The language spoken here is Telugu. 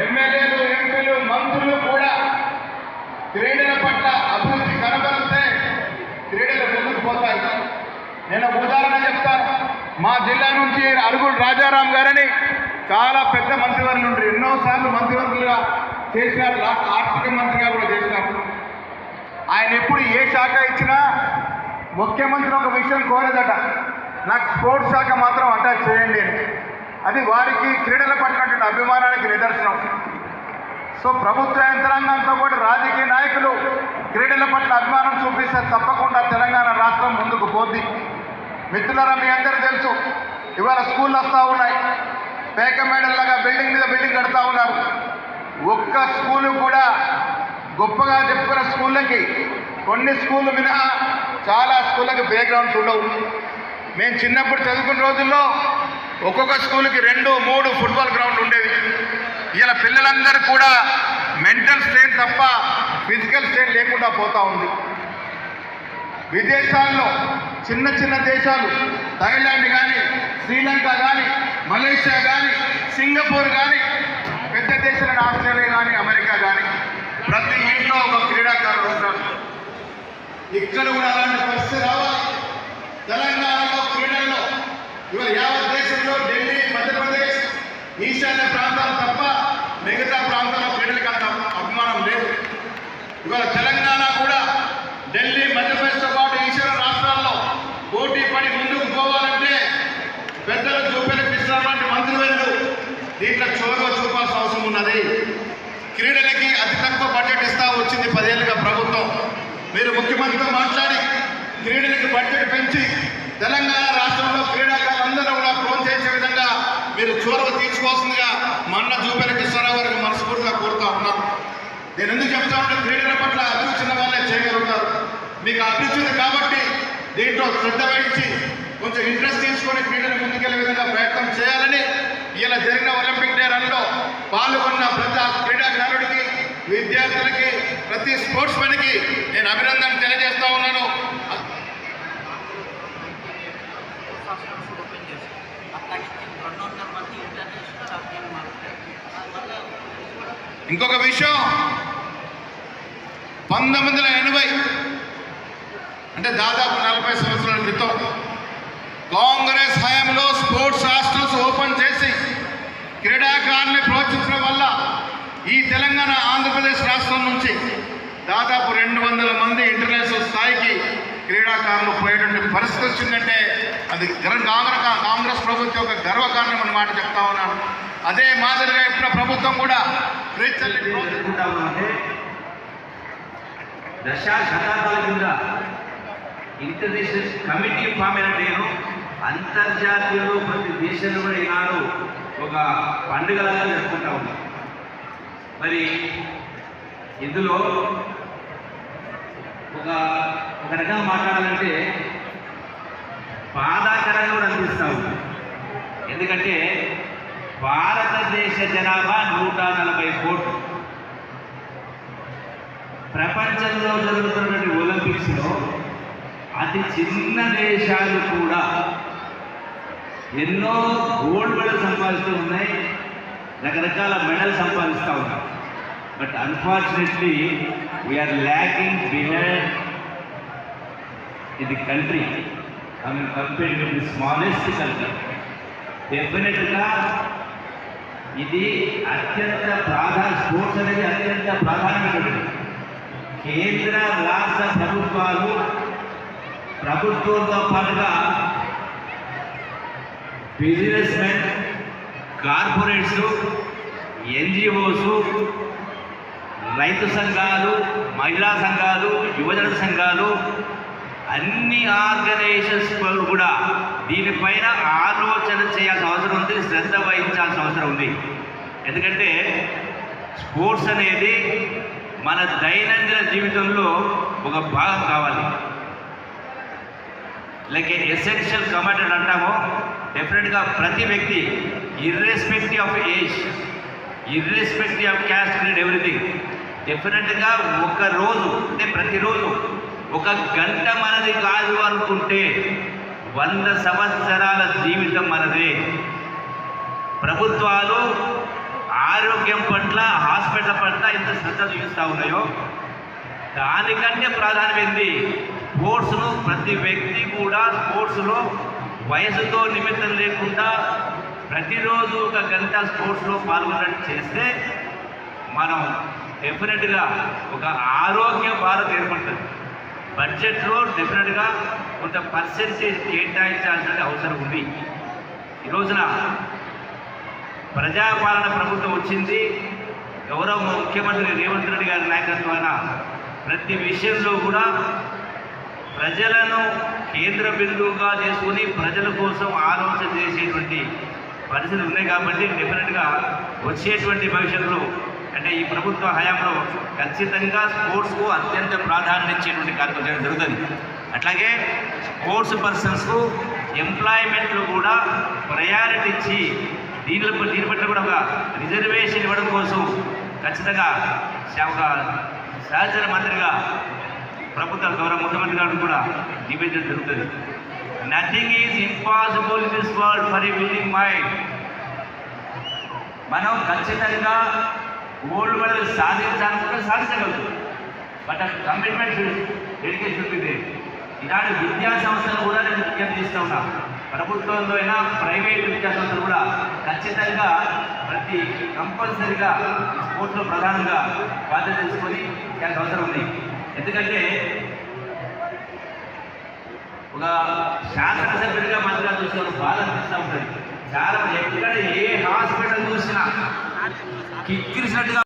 ఎమ్మెల్యేలు, ఎంపీలు, మంత్రులు కూడా క్రీడల పట్ల అభివృద్ధి కనబరిస్తే క్రీడలు ముందుకు పోతాయి. నేను ఒక ఉదాహరణ చెప్తాను. మా జిల్లా నుంచి అరుగుల రాజారాం గారని చాలా పెద్ద మంత్రివర్యులు ఉంటారు. ఎన్నోసార్లు మంత్రివర్యులుగా చేసినారు. లాస్ట్ ఆర్థిక మంత్రిగా కూడా చేసినారు. ఆయన ఎప్పుడు ఏ శాఖ ఇచ్చినా ముఖ్యమంత్రి ఒక విషయం కోరేదట, నాకు స్పోర్ట్స్ శాఖ మాత్రం అటాచ్ చేయండి అని. అది వారికి క్రీడల పట్ల అభిమానానికి నిదర్శనం. సో ప్రభుత్వ యంత్రాంగంతో పాటు రాజకీయ నాయకులు క్రీడల పట్ల అభిమానం చూపిస్తే తప్పకుండా తెలంగాణ రాష్ట్రం ముందుకు పోద్ది. మిత్రులారా, మీ అందరూ తెలుసు, ఇవాళ స్కూళ్ళు వస్తూ ఉన్నాయి. పేక మేడల్లాగా బిల్డింగ్ మీద బిల్డింగ్ కడతా ఉన్నారు. ఒక్క స్కూలు కూడా గొప్పగా చెప్పుకున్న స్కూళ్ళకి కొన్ని స్కూళ్ళు మినహా చాలా స్కూళ్ళకి ప్లే గ్రౌండ్స్ ఉండవు. మేము చిన్నప్పుడు చదువుకున్న రోజుల్లో ఒక్కొక్క స్కూల్కి 2-3 ఫుట్బాల్ గ్రౌండ్ ఉండేవి. ఇలా పిల్లలందరూ కూడా మెంటల్ స్ట్రెయిన్ తప్ప ఫిజికల్ స్ట్రెయిన్ లేకుండా పోతూ ఉంది. విదేశాల్లో చిన్న చిన్న దేశాలు, థాయిలాండ్ కానీ, శ్రీలంక కానీ, మలేషియా కానీ, సింగపూర్ కానీ, పెద్ద దేశాలైన ఆస్ట్రేలియా కానీ, అమెరికా కానీ ప్రతి ఇంట్లో ఒక క్రీడాకారులు ఉంటారు. ఇక్కడ కూడా అలాంటి పరిస్థితి రావాలి. తెలంగాణలో క్రీడల్లో ఇవాళ యావత్ దేశంలో ఢిల్లీ, మధ్యప్రదేశ్, ఈశాన్య ప్రాంతాలు తప్ప మిగతా ప్రాంతాల్లో క్రీడలకు అంత అభిమానం లేదు. ఇవాళ తెలంగాణ కూడా ఢిల్లీ, మధ్యప్రదేశ్తో పాటు ఈశాన్య రాష్ట్రాల్లో పోటీ పడి ముందుకు పోవాలంటే పెద్దలు చూపెట్టిస్తున్నటువంటి మంత్రివర్యులు దీంట్లో చొరవ చూపాల్సిన అవసరం ఉన్నది. క్రీడలకి అతి తక్కువ బడ్జెట్ ఇస్తా వచ్చింది 10 ఏళ్ళుగా ప్రభుత్వం. మీరు ముఖ్యమంత్రితో మాట్లాడి క్రీడలకు బడ్జెట్ పెంచి తెలంగాణ రాష్ట్రంలో క్రీడాకారులందరూ కూడా ప్రోత్సహించే విధంగా మీరు చొరవ తీసుకోవాల్సిందిగా మన్న జూపెలకిస్తారావు గారికి మనస్ఫూర్తిగా కోరుతా ఉన్నాను. నేను ఎందుకు చెప్తా ఉంటే క్రీడల పట్ల అభిరుచి ఉన్న వాళ్ళే చేయగలుగుతారు. మీకు అభిరుచి ఉంది కాబట్టి దీంట్లో శ్రద్ధ వహించి కొంచెం ఇంట్రెస్ట్ తీసుకొని క్రీడలు ముందుకెళ్లే విధంగా ప్రయత్నం చేయాలని ఇలా జరిగిన ఒలింపిక్ డే రన్లో పాల్గొన్న ప్రతి క్రీడాకారుడికి, విద్యార్థులకి, ప్రతి స్పోర్ట్స్ మెన్కి నేను అభినందన తెలియజేస్తా ఉన్నాను. ఇంకొక విషయం, 1980 అంటే దాదాపు 40 సంవత్సరాల క్రితం కాంగ్రెస్ హయాంలో స్పోర్ట్స్ హాస్టల్స్ ఓపెన్ చేసి క్రీడాకారుల్ని ప్రోత్సహించడం వల్ల ఈ తెలంగాణ, ఆంధ్రప్రదేశ్ రాష్ట్రం నుంచి దాదాపు 200 మంది ఇంటర్నేషనల్ స్థాయికి క్రీడాకారులు పోయేటువంటి పరిస్థితి వచ్చిందంటే అది కాంగ్రెస్ ప్రభుత్వం యొక్క గర్వకారణం అన్న మాట చెప్తా ఉన్నాను. అదే మాదిరిగా ఇప్పుడు ప్రభుత్వం కూడా దశాబ్దాల కింద ఇంటర్నేషనల్ కమిటీ ఫామ్ అయిన నేను అంతర్జాతీయంలో ప్రతి దేశంలో కూడా ఈనాడు ఒక పండుగలాగా జరుపుకుంటా ఉన్నాం. మరి ఇందులో ఒక రకంగా మాట్లాడాలంటే బాధాకరంగా కూడా అనిపిస్తూ ఉంది. ఎందుకంటే భారతదేశ జనాభా 140 కోట్లు. ప్రపంచంలో జరుగుతున్నటువంటి ఒలింపిక్స్లో అతి చిన్న దేశాలు కూడా ఎన్నో గోల్డ్ మెడల్ సంపాదిస్తూ ఉన్నాయి, రకరకాల మెడల్ సంపాదిస్తూ ఉన్నాయి. But unfortunately we are lacking behind in the country compared with the smallest country. డెఫినెట్గా ఇది అత్యంత స్పోర్ట్స్ అనేది అత్యంత ప్రాధాన్యమైనది. కేంద్ర రాష్ట్ర ప్రభుత్వాలు, ప్రభుత్వంతో పాటుగా బిజినెస్ మెన్, కార్పొరేట్స్, ఎన్జిఓస్, రైతు సంఘాలు, మహిళా సంఘాలు, యువజన సంఘాలు, అన్ని ఆర్గనైజేషన్స్ కూడా దీనిపైన ఆలోచన చేయాల్సిన అవసరం ఉంది, శ్రద్ధ వహించాల్సిన అవసరం ఉంది. ఎందుకంటే స్పోర్ట్స్ అనేది మన దైనందిన జీవితంలో ఒక భాగం కావాలి. లైక్ ఎసెన్షియల్ కమాడిటీ అంటామో, డెఫినెట్గా ప్రతి వ్యక్తి irrespective of age, irrespective of caste and everything, డెఫినెట్గా ఒక రోజు అంటే ప్రతిరోజు 1 గంట మనది కాదు అనుకుంటే 100 సంవత్సరాల జీవితం మనదే. ప్రభుత్వాలు ఆరోగ్యం పట్ల హాస్పిటల్ పట్ల ఎంత శ్రద్ధ చూపిస్తూ ఉన్నాయో దానికంటే ప్రాధాన్యమైంది స్పోర్ట్స్ను ప్రతి వ్యక్తి కూడా స్పోర్ట్స్లో వయసుతో నిమిత్తం లేకుండా ప్రతిరోజు 1 గంట స్పోర్ట్స్లో పాల్గొన్నట్టు చేస్తే మనం డెఫినెట్గా ఒక ఆరోగ్య భారత్ ఏర్పడుతుంది. బడ్జెట్లో డెఫినెట్గా కొంత పర్సెంటేజ్ కేటాయించాల్సిన అవసరం ఉంది. ఈ రోజున ప్రజాపాలన ప్రభుత్వం వచ్చింది. గౌరవ ముఖ్యమంత్రి రేవంత్ రెడ్డి గారి నాయకత్వాన ప్రతి విషయంలో కూడా ప్రజలను కేంద్ర బిందువుగా చేసుకుని ప్రజల కోసం ఆలోచన చేసేటువంటి పరిస్థితులు ఉన్నాయి. కాబట్టి డెఫినెట్గా వచ్చేటువంటి భవిష్యత్తులో అంటే ఈ ప్రభుత్వ హయాంలో ఖచ్చితంగా స్పోర్ట్స్కు అత్యంత ప్రాధాన్యత ఇచ్చేటువంటి కార్యక్రమం చేయడం జరుగుతుంది. అట్లాగే స్పోర్ట్స్ పర్సన్స్కు ఎంప్లాయ్మెంట్లో కూడా ప్రయారిటీ ఇచ్చి దీని పట్ల కూడా ఒక రిజర్వేషన్ ఇవ్వడం కోసం ఖచ్చితంగా ఒక సహచర మంత్రిగా ప్రభుత్వ గౌరవ ముఖ్యమంత్రి గారు కూడా డిబేట్ జరుగుతుంది. Nothing is impossible in this world for a willing mind. మనం ఖచ్చితంగా గోల్డ్ మెడల్ సాధించాలనుకుంటే సాధించగలుగుతాం. బట్ ఆ కమిట్మెంట్ డెడికేషన్ ఉంది. ఇలాంటి విద్యా సంస్థలు కూడా నేను విజ్ఞప్తి చేస్తూ ఉన్నా. ప్రభుత్వంలో అయినా ప్రైవేట్ విద్యా సంస్థలు కూడా ఖచ్చితంగా ప్రతి కంపల్సరీగా స్పోర్ట్స్లో ప్రధానంగా బాధ్యత తీసుకొని చేయాల్సిన అవసరం ఉంది. ఎందుకంటే ఒక శాసనసభ్యుడిగా మంత్రిగా చూసిన బాధ అనిపిస్తూ ఉంటుంది. చాలా ఎక్కడ ఏ హాస్పిటల్ చూసినా కిక్కిరిసినట్టుగా